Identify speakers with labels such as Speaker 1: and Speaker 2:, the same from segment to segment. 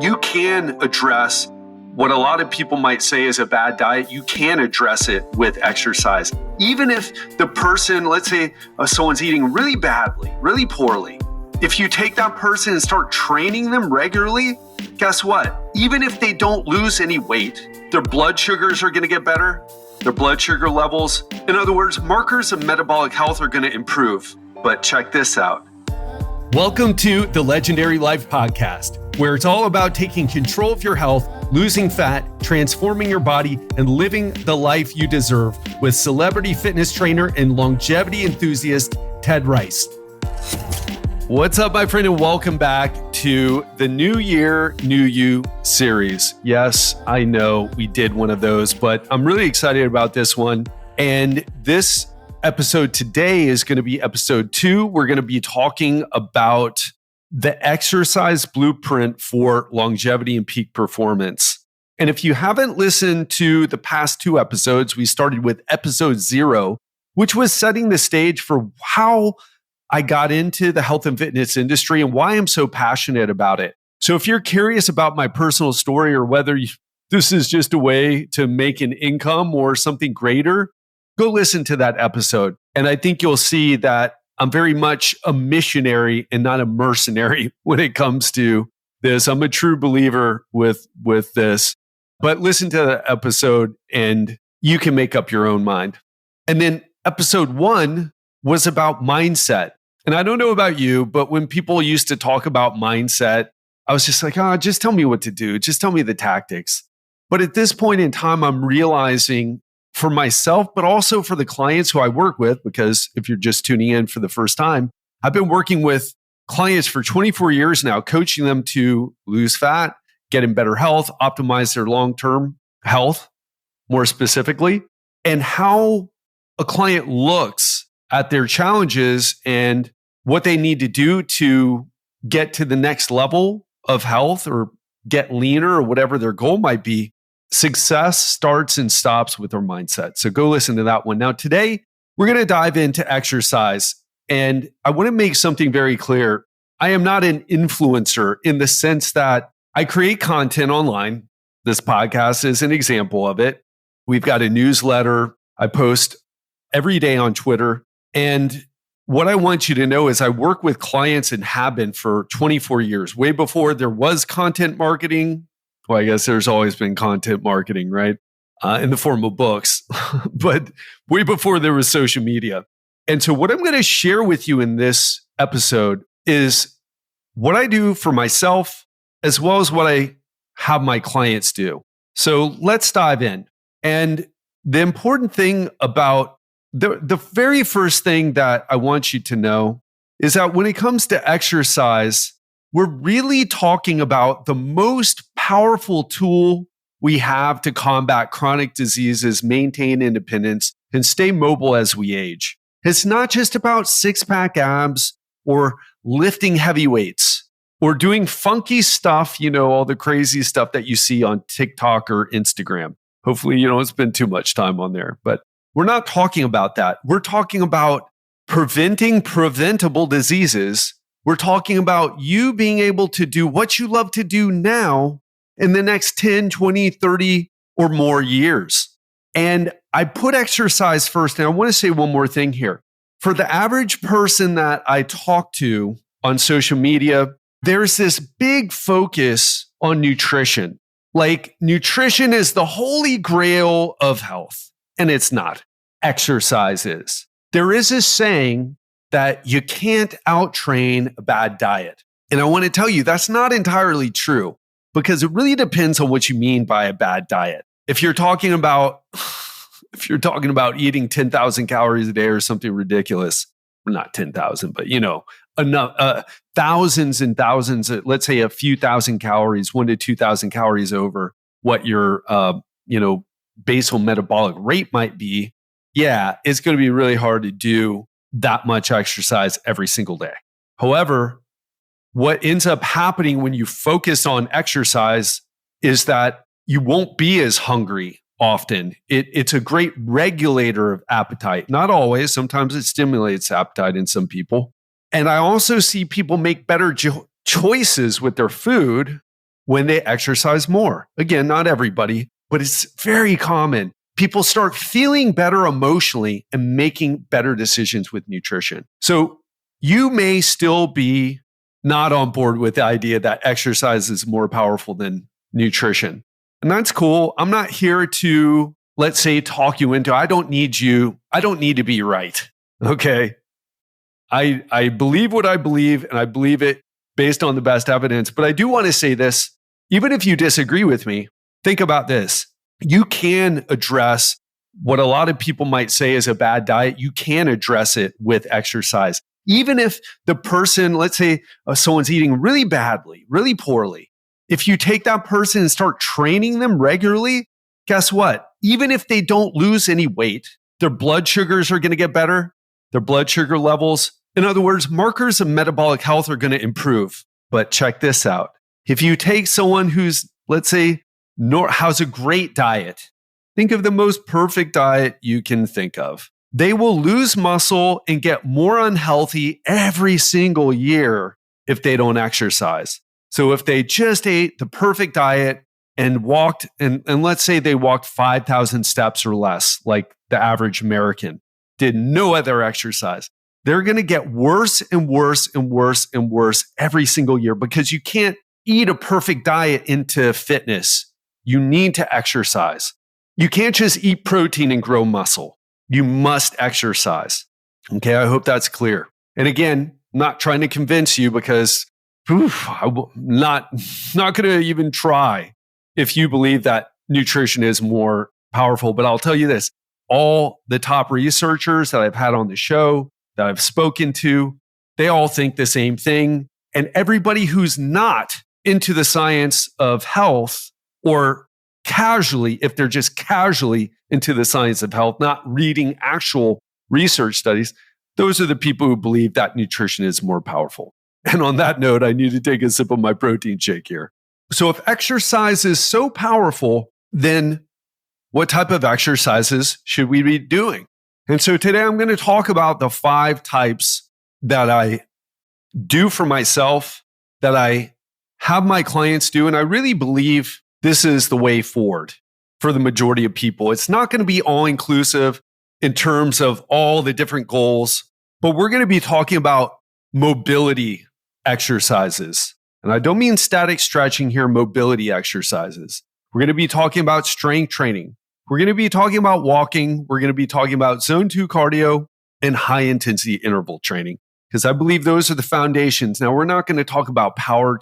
Speaker 1: you can address what a lot of people might say is a bad diet. You can address it with exercise. Even if the person, let's say someone's eating really badly, really poorly, if you take that person and start training them regularly, guess what? Even if they don't lose any weight, their blood sugars are going to get better, their blood sugar levels. In other words, markers of metabolic health are going to improve. But check this out.
Speaker 2: Welcome to the Legendary Life Podcast, where it's all about taking control of your health, losing fat, transforming your body, and living the life you deserve with celebrity fitness trainer and longevity enthusiast, Ted Rice. What's up, my friend, and welcome back to the New Year, New You series. Yes, I know we did one of those, but I'm really excited about this one. And this episode today is going to be episode 2. We're going to be talking about the exercise blueprint for longevity and peak performance. And if you haven't listened to the past 2 episodes, we started with episode 0, which was setting the stage for how I got into the health and fitness industry and why I'm so passionate about it. So if you're curious about my personal story or whether this is just a way to make an income or something greater, go listen to that episode. And I think you'll see that I'm very much a missionary and not a mercenary when it comes to this. I'm a true believer with this. But listen to the episode and you can make up your own mind. And then episode 1 was about mindset. And I don't know about you, but when people used to talk about mindset, I was just like, just tell me what to do. Just tell me the tactics. But at this point in time, I'm realizing for myself, but also for the clients who I work with, because if you're just tuning in for the first time, I've been working with clients for 24 years now, coaching them to lose fat, get in better health, optimize their long-term health, more specifically, and how a client looks at their challenges and what they need to do to get to the next level of health or get leaner or whatever their goal might be. Success starts and stops with our mindset. So go listen to that one. Now, today, we're going to dive into exercise. And I want to make something very clear. I am not an influencer in the sense that I create content online. This podcast is an example of it. We've got a newsletter. I post every day on Twitter. And what I want you to know is I work with clients and have been for 24 years, way before there was content marketing. Well, I guess there's always been content marketing, right? In the form of books, but way before there was social media. And so what I'm going to share with you in this episode is what I do for myself, as well as what I have my clients do. So let's dive in. And the important thing about the very first thing that I want you to know is that when it comes to exercise, we're really talking about the most powerful tool we have to combat chronic diseases, maintain independence, and stay mobile as we age. It's not just about six-pack abs or lifting heavy weights or doing funky stuff, all the crazy stuff that you see on TikTok or Instagram. Hopefully, you don't spend too much time on there, but we're not talking about that. We're talking about preventing preventable diseases. We're talking about you being able to do what you love to do now in the next 10, 20, 30 or more years. And I put exercise first. And I want to say one more thing here. For the average person that I talk to on social media, there's this big focus on nutrition. Like nutrition is the holy grail of health. And it's not. Exercise is. There is a saying that you can't out-train a bad diet. And I want to tell you that's not entirely true because it really depends on what you mean by a bad diet. If you're talking about eating 10,000 calories a day or something ridiculous, well, not 10,000, but enough thousands and thousands, let's say a few thousand calories, 1,000 to 2,000 calories over what your basal metabolic rate might be, it's going to be really hard to do that much exercise every single day. However, what ends up happening when you focus on exercise is that you won't be as hungry often. It's a great regulator of appetite. Not always. Sometimes it stimulates appetite in some people. And I also see people make better choices with their food when they exercise more. Again, not everybody, but it's very common. People start feeling better emotionally and making better decisions with nutrition. So you may still be not on board with the idea that exercise is more powerful than nutrition. And that's cool. I'm not here to, let's say, talk you into, I don't need to be right. Okay. I believe what I believe, and I believe it based on the best evidence. But I do want to say this, even if you disagree with me, think about this. You can address what a lot of people might say is a bad diet. You can address it with exercise. Even if the person, let's say someone's eating really badly, really poorly, if you take that person and start training them regularly, guess what? Even if they don't lose any weight, their blood sugars are going to get better, their blood sugar levels. In other words, markers of metabolic health are going to improve. But check this out. If you take someone who's, let's say, has a great diet, think of the most perfect diet you can think of. They will lose muscle and get more unhealthy every single year if they don't exercise. So if they just ate the perfect diet and walked, and let's say they walked 5,000 steps or less, like the average American, did no other exercise, they're going to get worse and worse and worse and worse every single year because you can't eat a perfect diet into fitness. You need to exercise. You can't just eat protein and grow muscle. You must exercise. Okay, I hope that's clear. And again, not trying to convince you because I'm not going to even try if you believe that nutrition is more powerful. But I'll tell you this, all the top researchers that I've had on the show, that I've spoken to, they all think the same thing. And everybody who's not into the science of health, or casually, if they're just casually into the science of health, not reading actual research studies, those are the people who believe that nutrition is more powerful. And on that note, I need to take a sip of my protein shake here. So if exercise is so powerful, then what type of exercises should we be doing? And so today I'm going to talk about the 5 types that I do for myself, that I have my clients do. And I really believe this is the way forward for the majority of people. It's not going to be all inclusive in terms of all the different goals, but we're going to be talking about mobility exercises. And I don't mean static stretching here, mobility exercises. We're going to be talking about strength training. We're going to be talking about walking. We're going to be talking about zone 2 cardio and high intensity interval training, because I believe those are the foundations. Now, we're not going to talk about power.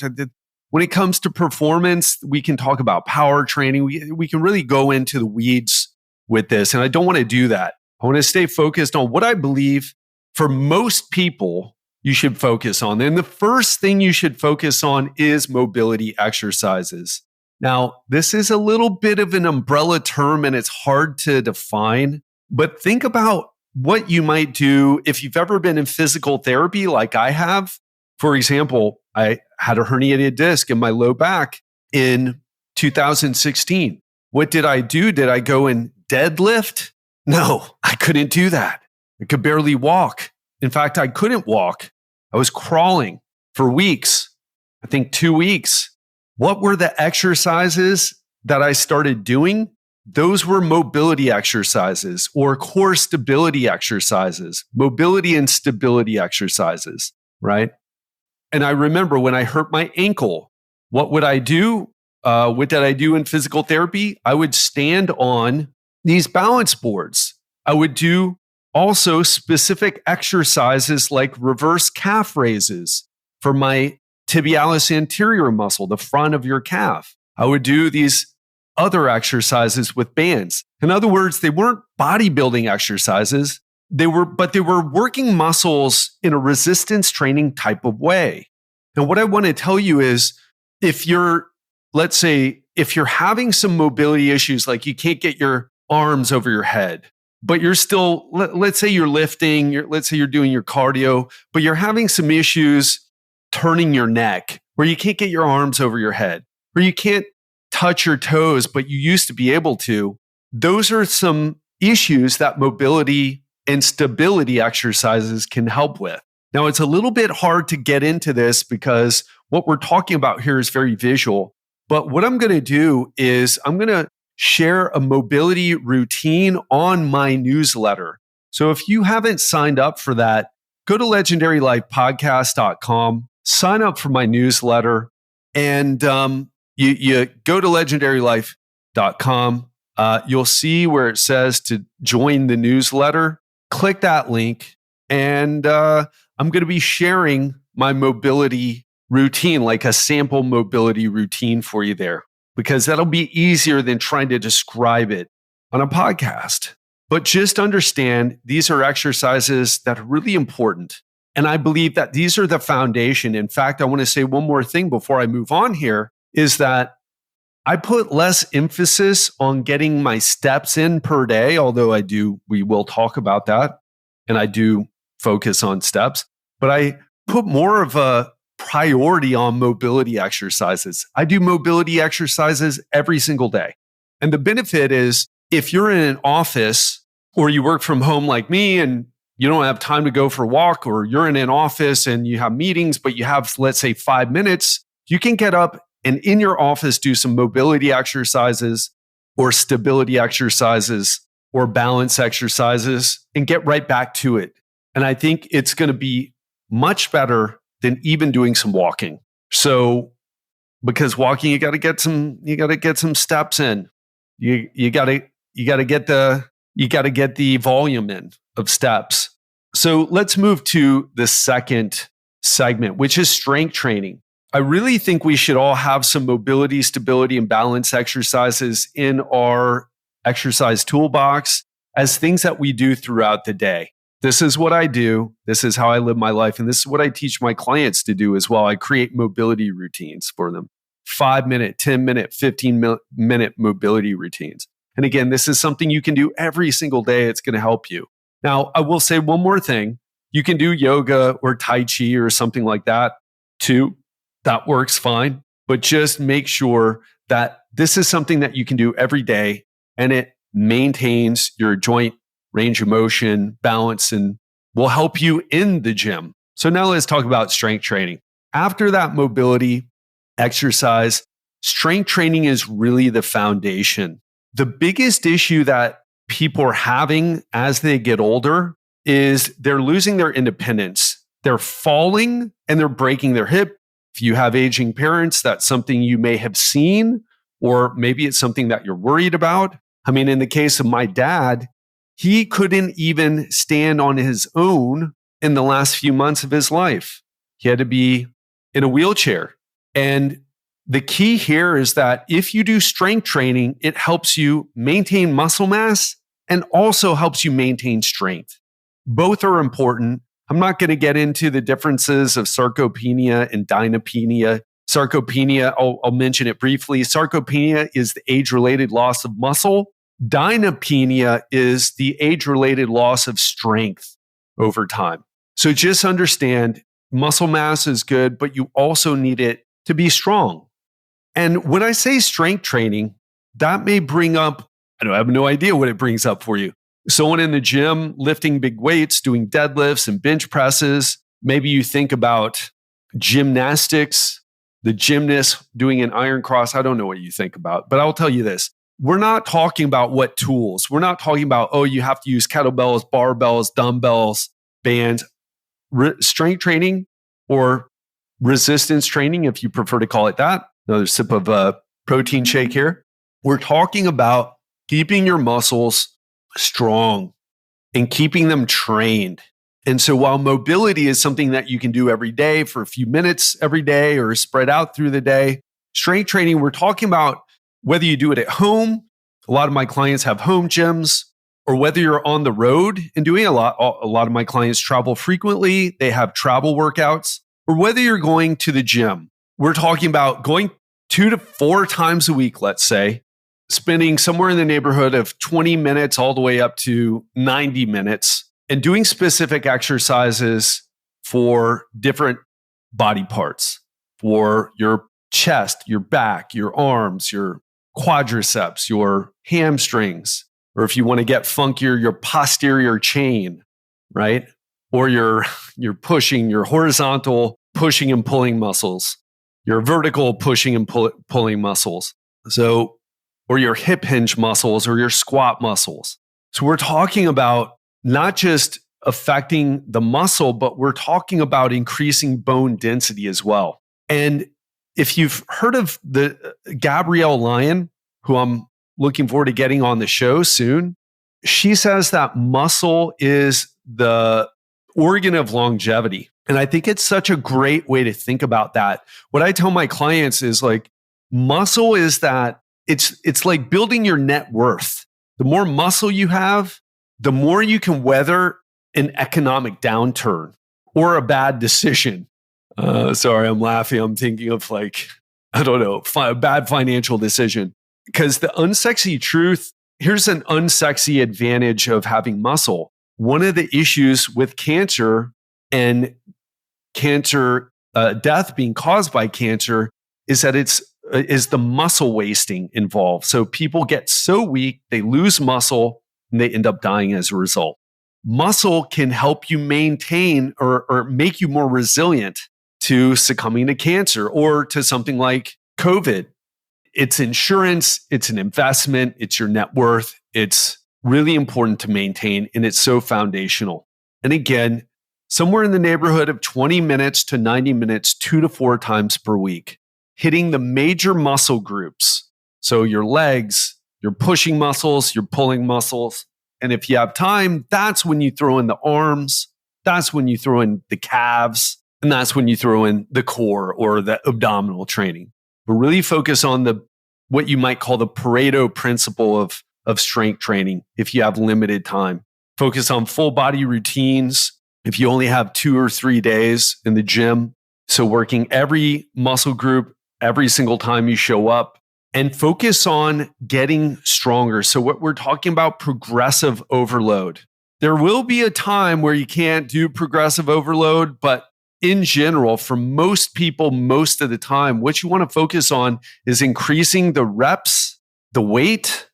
Speaker 2: When it comes to performance, we can talk about power training. We can really go into the weeds with this. And I don't want to do that. I want to stay focused on what I believe for most people you should focus on. And the first thing you should focus on is mobility exercises. Now, this is a little bit of an umbrella term and it's hard to define, but think about what you might do if you've ever been in physical therapy like I have. For example, I had a herniated disc in my low back in 2016. What did I do? Did I go and deadlift? No, I couldn't do that. I could barely walk. In fact, I couldn't walk. I was crawling for weeks, I think 2 weeks. What were the exercises that I started doing? Those were mobility exercises or core stability exercises, mobility and stability exercises, right? And I remember when I hurt my ankle, what would I do? What did I do in physical therapy? I would stand on these balance boards. I would do also specific exercises like reverse calf raises for my tibialis anterior muscle, the front of your calf. I would do these other exercises with bands. In other words, they weren't bodybuilding exercises. They were working muscles in a resistance training type of way. And what I want to tell you is if you're having some mobility issues, like you can't get your arms over your head, but you're still, let's say you're lifting, let's say you're doing your cardio, but you're having some issues turning your neck, where you can't get your arms over your head, or you can't touch your toes, but you used to be able to. Those are some issues that mobility and stability exercises can help with. Now, it's a little bit hard to get into this because what we're talking about here is very visual. But what I'm going to do is I'm going to share a mobility routine on my newsletter. So if you haven't signed up for that, go to legendarylifepodcast.com, sign up for my newsletter, and you go to legendarylife.com. You'll see where it says to join the newsletter. Click that link, and I'm going to be sharing my mobility routine, like a sample mobility routine for you there, because that'll be easier than trying to describe it on a podcast. But just understand these are exercises that are really important. And I believe that these are the foundation. In fact, I want to say one more thing before I move on here is that I put less emphasis on getting my steps in per day, although we will talk about that. And I do focus on steps, but I put more of a priority on mobility exercises. I do mobility exercises every single day. And the benefit is if you're in an office or you work from home like me and you don't have time to go for a walk, or you're in an office and you have meetings, but you have, let's say, 5 minutes, you can get up and in your office do some mobility exercises or stability exercises or balance exercises and get right back to it. And I think it's going to be much better than even doing some walking. So, because walking, you got to get some steps in. You got to get the volume in of steps. So let's move to the second segment, which is strength training. I really think we should all have some mobility, stability, and balance exercises in our exercise toolbox as things that we do throughout the day. This is what I do. This is how I live my life. And this is what I teach my clients to do as well. I create mobility routines for them. 5-minute, 10-minute, 15-minute mobility routines. And again, this is something you can do every single day. It's going to help you. Now, I will say one more thing. You can do yoga or Tai Chi or something like that too. That works fine. But just make sure that this is something that you can do every day and it maintains your joint range of motion, balance, and will help you in the gym. So now let's talk about strength training. After that mobility exercise, strength training is really the foundation. The biggest issue that people are having as they get older is they're losing their independence. They're falling and they're breaking their hip. If you have aging parents, that's something you may have seen, or maybe it's something that you're worried about. I mean, in the case of my dad, he couldn't even stand on his own in the last few months of his life. He had to be in a wheelchair. And the key here is that if you do strength training, it helps you maintain muscle mass and also helps you maintain strength. Both are important. I'm not going to get into the differences of sarcopenia and dynapenia. Sarcopenia, I'll mention it briefly. Sarcopenia is the age-related loss of muscle. Dynapenia is the age-related loss of strength over time. So just understand muscle mass is good, but you also need it to be strong. And when I say strength training, that may bring up, I have no idea what it brings up for you. Someone in the gym lifting big weights, doing deadlifts and bench presses. Maybe you think about gymnastics, the gymnast doing an iron cross. I don't know what you think about, but I'll tell you this. We're not talking about what tools. We're not talking about, you have to use kettlebells, barbells, dumbbells, bands. Strength training or resistance training, if you prefer to call it that. Another sip of a protein shake here. We're talking about keeping your muscles strong and keeping them trained. And so while mobility is something that you can do every day for a few minutes every day or spread out through the day, strength training, we're talking about whether you do it at home. A lot of my clients have home gyms, or whether you're on the road and doing a lot of my clients travel frequently. They have travel workouts, or whether you're going to the gym. We're talking about going 2 to 4 times a week, let's say, spending somewhere in the neighborhood of 20 minutes all the way up to 90 minutes and doing specific exercises for different body parts, for your chest, your back, your arms, your quadriceps, your hamstrings, or if you want to get funkier, your posterior chain, right? Or you're pushing your horizontal pushing and pulling muscles. your vertical pushing and pulling muscles. So, or your hip hinge muscles or your squat muscles. So we're talking about not just affecting the muscle, but we're talking about increasing bone density as well. And if you've heard of the Gabrielle Lyon, who I'm looking forward to getting on the show soon, she says that muscle is the organ of longevity. And I think it's such a great way to think about that. What I tell my clients is like, muscle is that it's like building your net worth. The more muscle you have, the more you can weather an economic downturn or a bad decision. Sorry, I'm laughing. I'm thinking of like, I don't know, a bad financial decision. Because the unsexy truth, here's an unsexy advantage of having muscle. One of the issues with cancer and cancer death being caused by cancer is that is the muscle wasting involved. So people get so weak, they lose muscle, and they end up dying as a result. Muscle can help you maintain or make you more resilient to succumbing to cancer or to something like COVID. It's insurance, it's an investment, it's your net worth. It's really important to maintain, and it's so foundational. And again, somewhere in the neighborhood of 20 minutes to 90 minutes, 2 to 4 times per week, hitting the major muscle groups. So your legs, your pushing muscles, your pulling muscles. And if you have time, that's when you throw in the arms, that's when you throw in the calves, and that's when you throw in the core or the abdominal training. But really focus on what you might call the Pareto principle of strength training if you have limited time. Focus on full body routines if you only have 2 or 3 days in the gym. So working every muscle group every single time you show up, and focus on getting stronger. So what we're talking about, progressive overload. There will be a time where you can't do progressive overload, but in general, for most people, most of the time, what you want to focus on is increasing the reps, the weight,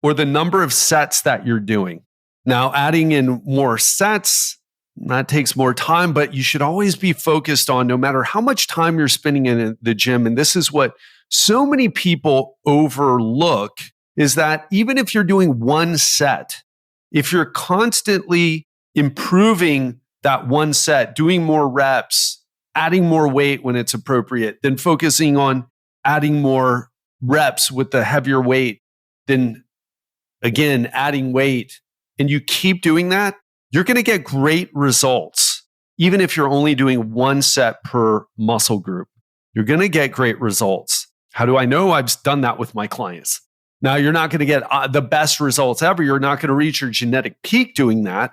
Speaker 2: or the number of sets that you're doing. Now, adding in more sets, that takes more time, but you should always be focused on, no matter how much time you're spending in the gym, and this is what so many people overlook, is that even if you're doing one set, if you're constantly improving that one set, doing more reps, adding more weight when it's appropriate, then focusing on adding more reps with the heavier weight, then again, adding weight, and you keep doing that, you're going to get great results. Even if you're only doing one set per muscle group, you're going to get great results. How do I know? I've done that with my clients. Now, you're not going to get the best results ever. You're not going to reach your genetic peak doing that.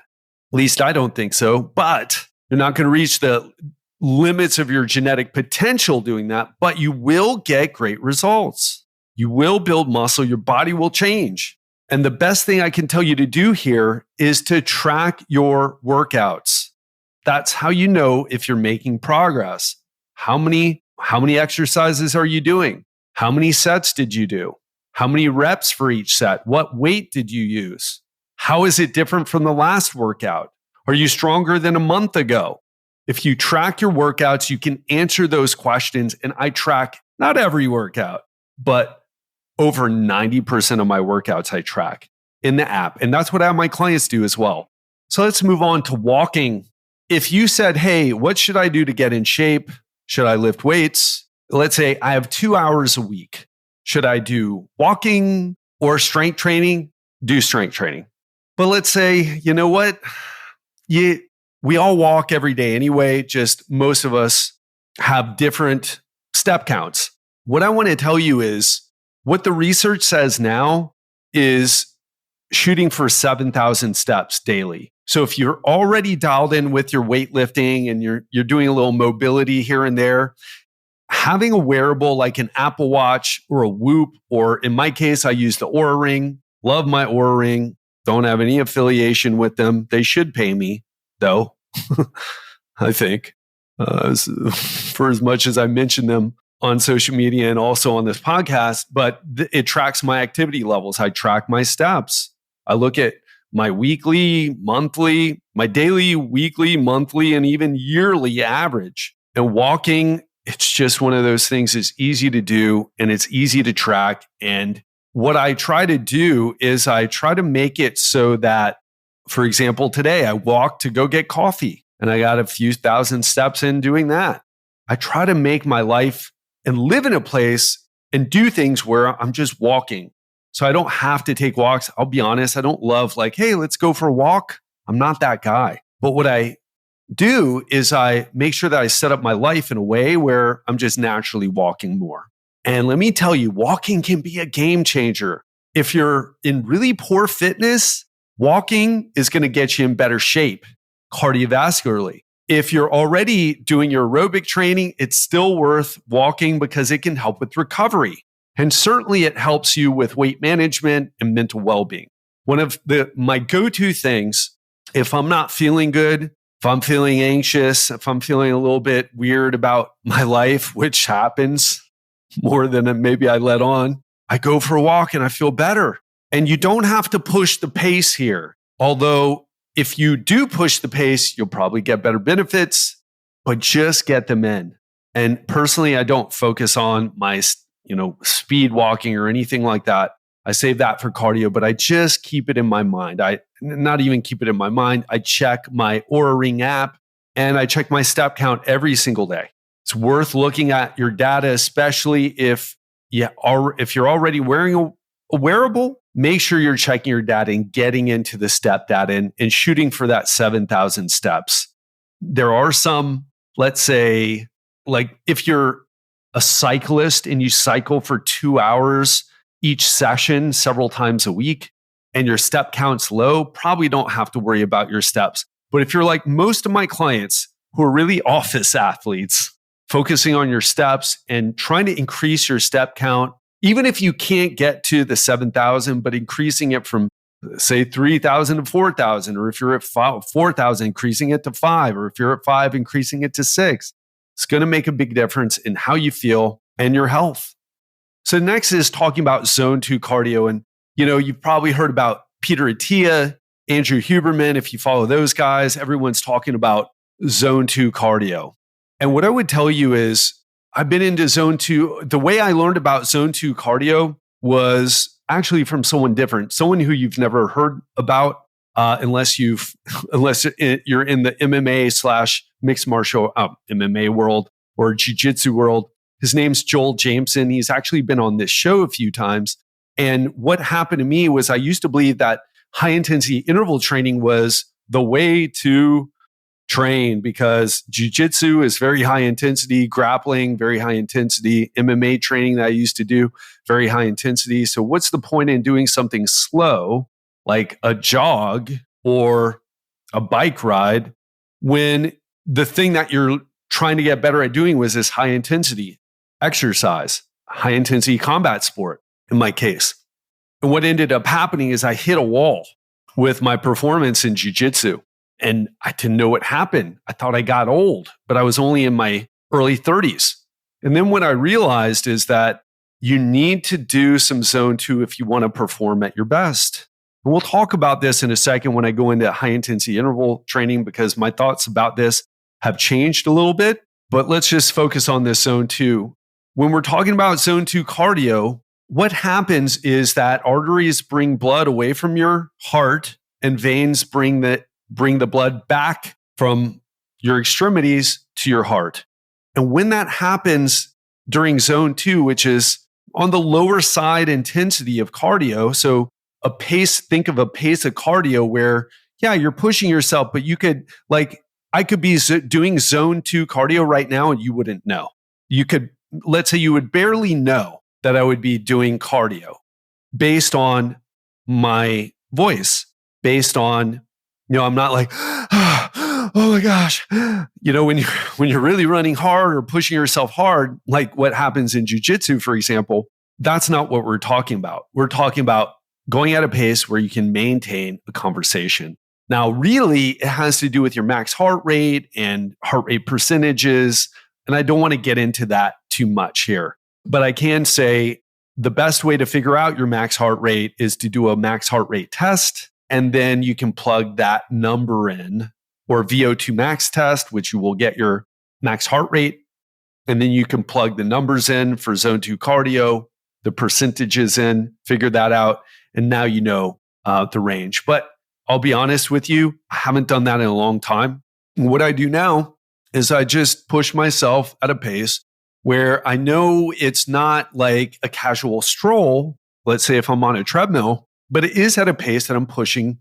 Speaker 2: At least I don't think so. But you're not going to reach the limits of your genetic potential doing that. But you will get great results. You will build muscle. Your body will change. And the best thing I can tell you to do here is to track your workouts. That's how you know if you're making progress. How many exercises are you doing? How many sets did you do? How many reps for each set? What weight did you use? How is it different from the last workout? Are you stronger than a month ago? If you track your workouts, you can answer those questions. And I track not every workout, but over 90% of my workouts I track in the app. And that's what I have my clients do as well. So let's move on to walking. If you said, hey, what should I do to get in shape? Should I lift weights? Let's say I have 2 hours a week. Should I do walking or strength training? Do strength training. But let's say, you know what? We all walk every day anyway, just most of us have different step counts. What I want to tell you is, what the research says now is shooting for 7,000 steps daily. So if you're already dialed in with your weightlifting and you're doing a little mobility here and there, having a wearable like an Apple Watch or a Whoop, or in my case, I use the Oura Ring. Love my Oura Ring. Don't have any affiliation with them. They should pay me, though, I think, for as much as I mention them on social media and also on this podcast, but it tracks my activity levels. I track my steps. I look at my weekly, monthly, my daily, weekly, monthly, and even yearly average. And walking
Speaker 1: it's just one of those things that's easy to do and it's easy to track. And what I try to do is I try to make it so that, for example, today I walked to go get coffee and I got a few thousand steps in doing that. I try to make my life and live in a place and do things where I'm just walking. So I don't have to take walks. I'll be honest, I don't love like, hey, let's go for a walk. I'm not that guy. But what I do is I make sure that I set up my life in a way where I'm just naturally walking more. And let me tell you, walking can be a game changer. If you're in really poor fitness, walking is going to get you in better shape cardiovascularly. If you're already doing your aerobic training, it's still worth walking because it can help with recovery. And certainly it helps you with weight management and mental well-being. One of my go-to things, if I'm not feeling good, if I'm feeling anxious, if I'm feeling a little bit weird about my life, which happens more than maybe I let on, I go for a walk and I feel better. And you don't have to push the pace here. Although if you do push the pace, you'll probably get better benefits, but just get them in. And personally, I don't focus on my speed walking or anything like that. I save that for cardio, but I just keep it in my mind. I not even keep it in my mind. I check my Oura Ring app and I check my step count every single day. It's worth looking at your data, especially if you're already wearing a wearable. Make sure you're checking your data and getting into the step data and shooting for that 7,000 steps. There are some, let's say, like if you're a cyclist and you cycle for 2 hours each session several times a week and your step count's low, probably don't have to worry about your steps. But if you're like most of my clients who are really office athletes, focusing on your steps and trying to increase your step count, even if you can't get to the 7,000, but increasing it from say 3,000 to 4,000, or if you're at 4,000, increasing it to 5, or if you're at 5, increasing it to 6. It's going to make a big difference in how you feel and your health. So next is talking about zone 2 cardio. And, you've probably heard about Peter Attia, Andrew Huberman. If you follow those guys, everyone's talking about zone 2 cardio. And what I would tell you is I've been into zone 2. The way I learned about zone 2 cardio was actually from someone different, someone who you've never heard about unless you're in the MMA / mixed martial MMA world or jiu-jitsu world. His name's Joel Jameson. He's actually been on this show a few times. And what happened to me was I used to believe that high intensity interval training was the way to train because jiu-jitsu is very high intensity, grappling, very high intensity, MMA training that I used to do, very high intensity. So what's the point in doing something slow like a jog or a bike ride when the thing that you're trying to get better at doing was this high intensity exercise, high intensity combat sport in my case? And what ended up happening is I hit a wall with my performance in jiu-jitsu. And I didn't know what happened. I thought I got old, but I was only in my early 30s. And then what I realized is that you need to do some zone 2 if you want to perform at your best. And we'll talk about this in a second when I go into high intensity interval training because my thoughts about this have changed a little bit. But let's just focus on this zone 2. When we're talking about zone 2 cardio, what happens is that arteries bring blood away from your heart and veins bring the blood back from your extremities to your heart. And when that happens during zone 2, which is on the lower side intensity of cardio, so think of a pace of cardio where, you're pushing yourself, but you could, I could be doing zone 2 cardio right now and you wouldn't know. Let's say you would barely know that I would be doing cardio based on my voice, based on, I'm not like, oh my gosh, when you're really running hard or pushing yourself hard, like what happens in jiu-jitsu, for example, that's not what we're talking about. We're talking about going at a pace where you can maintain a conversation. Now, really, it has to do with your max heart rate and heart rate percentages. And I don't want to get into that too much here, but I can say the best way to figure out your max heart rate is to do a max heart rate test. And then you can plug that number in, or VO2 max test, which you will get your max heart rate And then you can plug the numbers in for zone 2 cardio, the percentages in, figure that out. And now you know the range. But I'll be honest with you, I haven't done that in a long time. And what I do now is I just push myself at a pace where I know it's not like a casual stroll, let's say if I'm on a treadmill, but it is at a pace that I'm pushing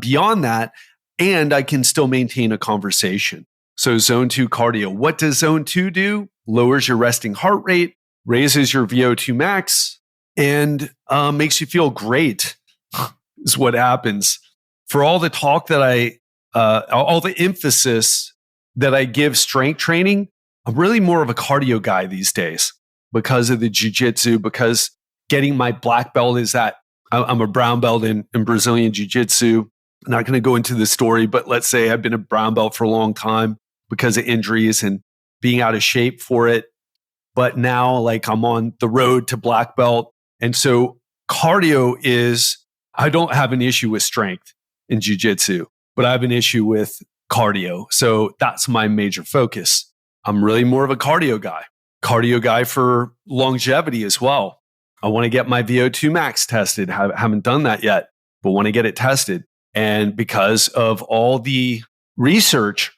Speaker 1: beyond that, and I can still maintain a conversation. So zone 2 cardio, what does zone 2 do? Lowers your resting heart rate, raises your VO2 max, and makes you feel great is what happens. For all the talk that all the emphasis that I give strength training, I'm really more of a cardio guy these days because of the jiu-jitsu, because getting my black belt is that I'm a brown belt in Brazilian jiu-jitsu. I'm not going to go into the story, but let's say I've been a brown belt for a long time because of injuries and being out of shape for it. But now like I'm on the road to black belt. And so cardio I don't have an issue with strength in jiu-jitsu, but I have an issue with cardio. So that's my major focus. I'm really more of a cardio guy for longevity as well. I want to get my VO2 max tested. Haven't done that yet, but want to get it tested. And because of all the research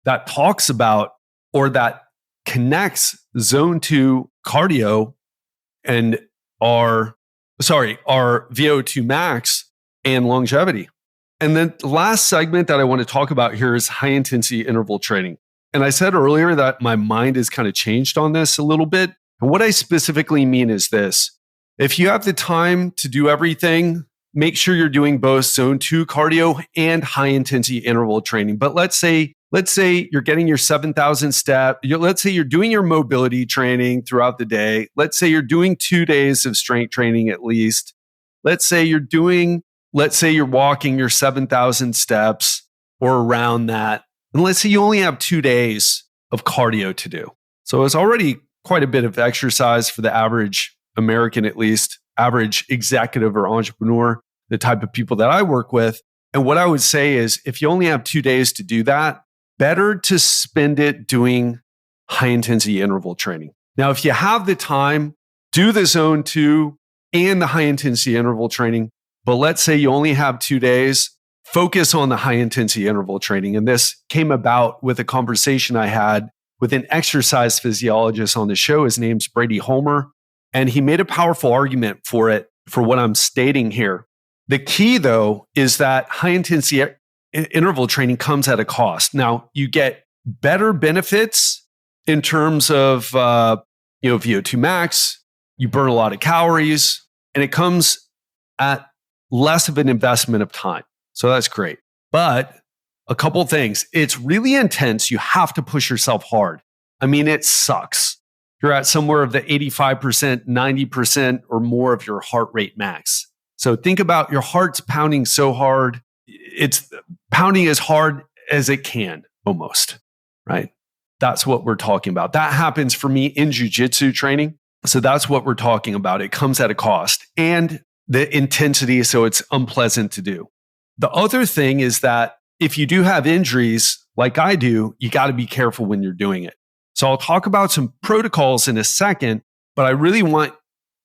Speaker 1: that talks about or that connects zone 2 cardio and our VO2 max and longevity. And then the last segment that I want to talk about here is high intensity interval training. And I said earlier that my mind has kind of changed on this a little bit. And what I specifically mean is this. If you have the time to do everything, make sure you're doing both zone 2 cardio and high intensity interval training. But let's say you're getting your 7,000 step. Let's say you're doing your mobility training throughout the day. Let's say you're doing 2 days of strength training at least. Let's say you're walking your 7,000 steps or around that. And let's say you only have 2 days of cardio to do. So it's already quite a bit of exercise for the average American, at least average executive or entrepreneur, the type of people that I work with. And what I would say is if you only have 2 days to do that, better to spend it doing high intensity interval training. Now, if you have the time, do the zone 2 and the high intensity interval training. But let's say you only have 2 days, focus on the high intensity interval training. And this came about with a conversation I had with an exercise physiologist on the show. His name's Brady Homer. And he made a powerful argument for it, for what I'm stating here. The key, though, is that high intensity interval training comes at a cost. Now, you get better benefits in terms of VO2 max. You burn a lot of calories, and it comes at less of an investment of time. So that's great. But a couple things. It's really intense. You have to push yourself hard. I mean, it sucks. You're at somewhere of the 85%, 90% or more of your heart rate max. So think about your heart's pounding so hard. It's pounding as hard as it can almost, right? That's what we're talking about. That happens for me in jiu-jitsu training. So that's what we're talking about. It comes at a cost and the intensity, so it's unpleasant to do. The other thing is that if you do have injuries like I do, you got to be careful when you're doing it. So I'll talk about some protocols in a second, but I really want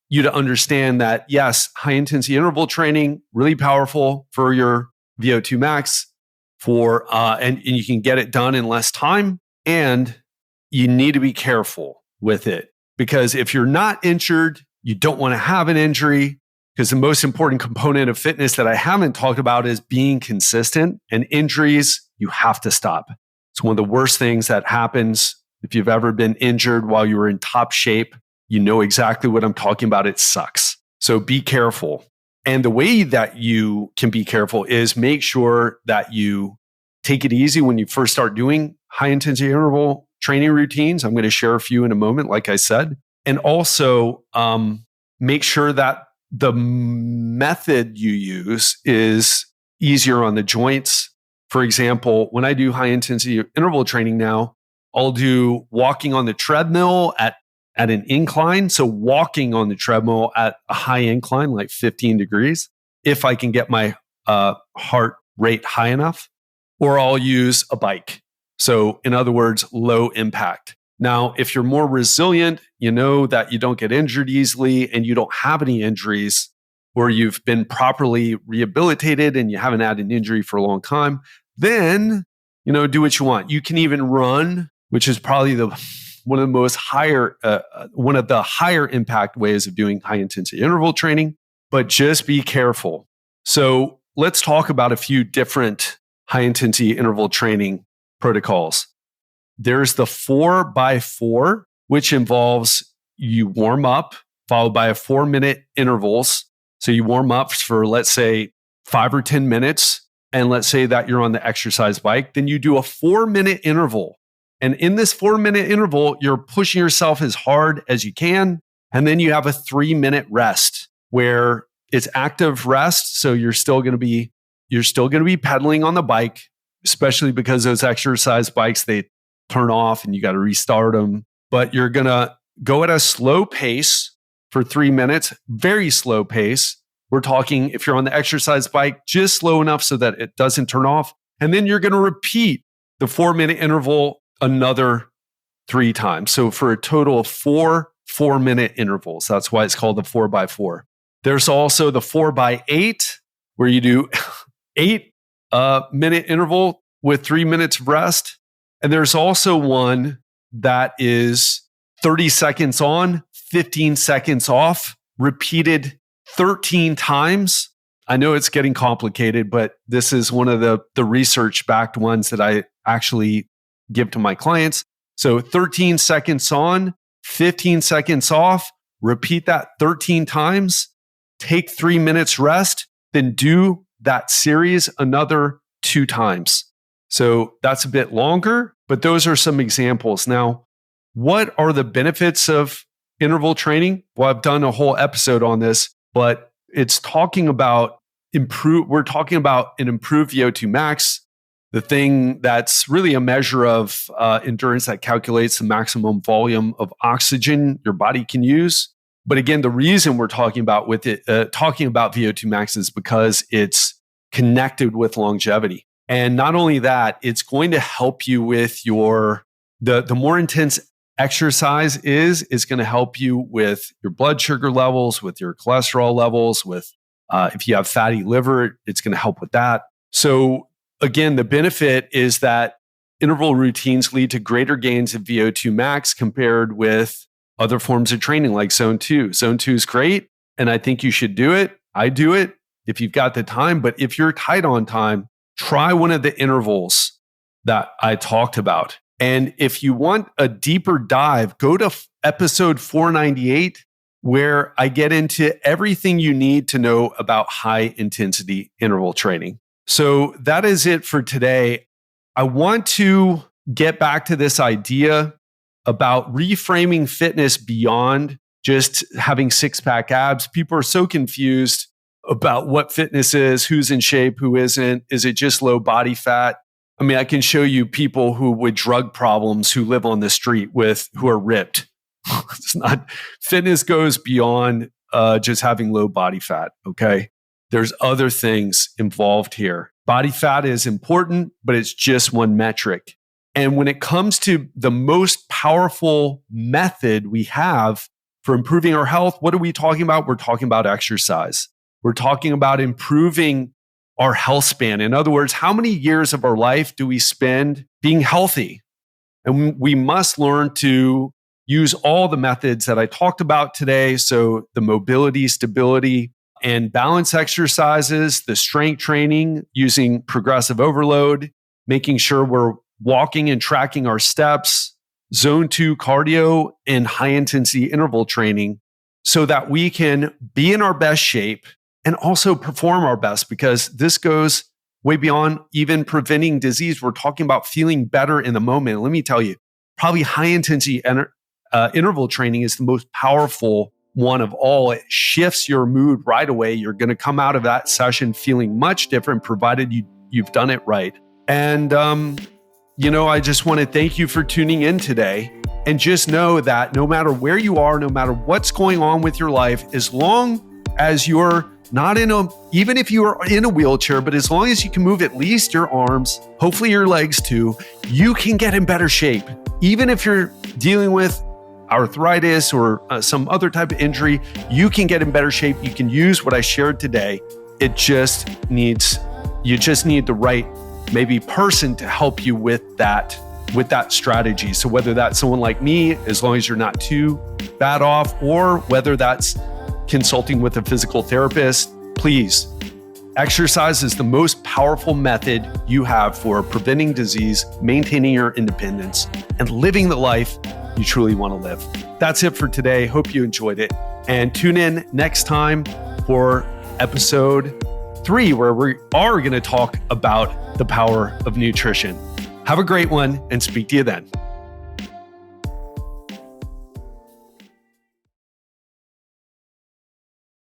Speaker 1: you to understand that, yes, high intensity interval training, really powerful for your VO2 max and you can get it done in less time. And you need to be careful with it because if you're not injured, you don't want to have an injury because the most important component of fitness that I haven't talked about is being consistent, and injuries, you have to stop. It's one of the worst things that happens. If you've ever been injured while you were in top shape, you know exactly what I'm talking about. It sucks. So be careful. And the way that you can be careful is make sure that you take it easy when you first start doing high intensity interval training routines. I'm going to share a few in a moment, like I said. And also make sure that the method you use is easier on the joints. For example, when I do high intensity interval training now, I'll do walking on the treadmill at an incline. So walking on the treadmill at a high incline, like 15 degrees, if I can get my heart rate high enough, or I'll use a bike. So in other words, low impact.
Speaker 2: Now, if you're more resilient, you know that you don't get injured easily and you don't have any injuries, or you've been properly rehabilitated and you haven't had an injury for a long time, then, do what you want. You can even run, which is probably one of the higher impact ways of doing high intensity interval training, but just be careful. So let's talk about a few different high intensity interval training protocols. There's the 4x4, which involves you warm up, followed by a 4-minute intervals. So you warm up for, let's say, 5 or 10 minutes. And let's say that you're on the exercise bike. Then you do a 4-minute interval. And in this 4-minute interval, you're pushing yourself as hard as you can. And then you have a 3-minute rest where it's active rest. So you're still going to be pedaling on the bike, especially because those exercise bikes, they turn off and you got to restart them. But you're going to go at a slow pace for 3 minutes, very slow pace. We're talking, if you're on the exercise bike, just slow enough so that it doesn't turn off. And then you're going to repeat the 4-minute interval another 3 times. So for a total of 4-minute intervals. That's why it's called the 4x4. There's also the 4x8, where you do 8-minute interval with 3 minutes of rest. And there's also one that is 30 seconds on, 15 seconds off, repeated 13 times. I know it's getting complicated, but this is one of the research-backed ones that I actually give to my clients. So 13 seconds on, 15 seconds off, repeat that 13 times, take 3 minutes rest, then do that series another 2 times. So that's a bit longer, but those are some examples. Now, what are the benefits of interval training? Well, I've done a whole episode on this, but it's talking about we're talking about an improved VO2 max, the thing that's really a measure of endurance that calculates the maximum volume of oxygen your body can use. But again, the reason we're talking about talking about VO2 max is because it's connected with longevity. And not only that, it's going to help you with the more intense exercise is going to help you with your blood sugar levels, with your cholesterol levels, with if you have fatty liver, it's going to help with that. So again, the benefit is that interval routines lead to greater gains of VO2 max compared with other forms of training like Zone 2. Zone 2 is great, and I think you should do it. I do it if you've got the time, but if you're tight on time, try one of the intervals that I talked about. And if you want a deeper dive, go to episode 498, where I get into everything you need to know about high intensity interval training. So that is it for today. I want to get back to this idea about reframing fitness beyond just having six-pack abs. People are so confused about what fitness is, who's in shape, who isn't. Is it just low body fat? I mean, I can show you people who with drug problems who live on the street who are ripped. It's not, fitness goes beyond just having low body fat, okay? There's other things involved here. Body fat is important, but it's just one metric. And when it comes to the most powerful method we have for improving our health, what are we talking about? We're talking about exercise. We're talking about improving our health span. In other words, how many years of our life do we spend being healthy? And we must learn to use all the methods that I talked about today. So the mobility, stability, and balance exercises, the strength training using progressive overload, making sure we're walking and tracking our steps, Zone 2 cardio, and high intensity interval training so that we can be in our best shape and also perform our best, because this goes way beyond even preventing disease. We're talking about feeling better in the moment. Let me tell you, probably high intensity interval training is the most powerful one of all. It shifts your mood right away. You're going to come out of that session feeling much different, provided you've done it right. And, I just want to thank you for tuning in today. And just know that no matter where you are, no matter what's going on with your life, as long as you're not even if you are in a wheelchair, but as long as you can move at least your arms, hopefully your legs too, you can get in better shape. Even if you're dealing with arthritis or some other type of injury, you can get in better shape. You can use what I shared today. You just need the right maybe person to help you with that strategy. So whether that's someone like me, as long as you're not too bad off, or whether that's consulting with a physical therapist, please. Exercise is the most powerful method you have for preventing disease, maintaining your independence, and living the life you truly want to live. That's it for today. Hope you enjoyed it. And tune in next time for episode 3, where we are going to talk about the power of nutrition. Have a great one and speak to you then.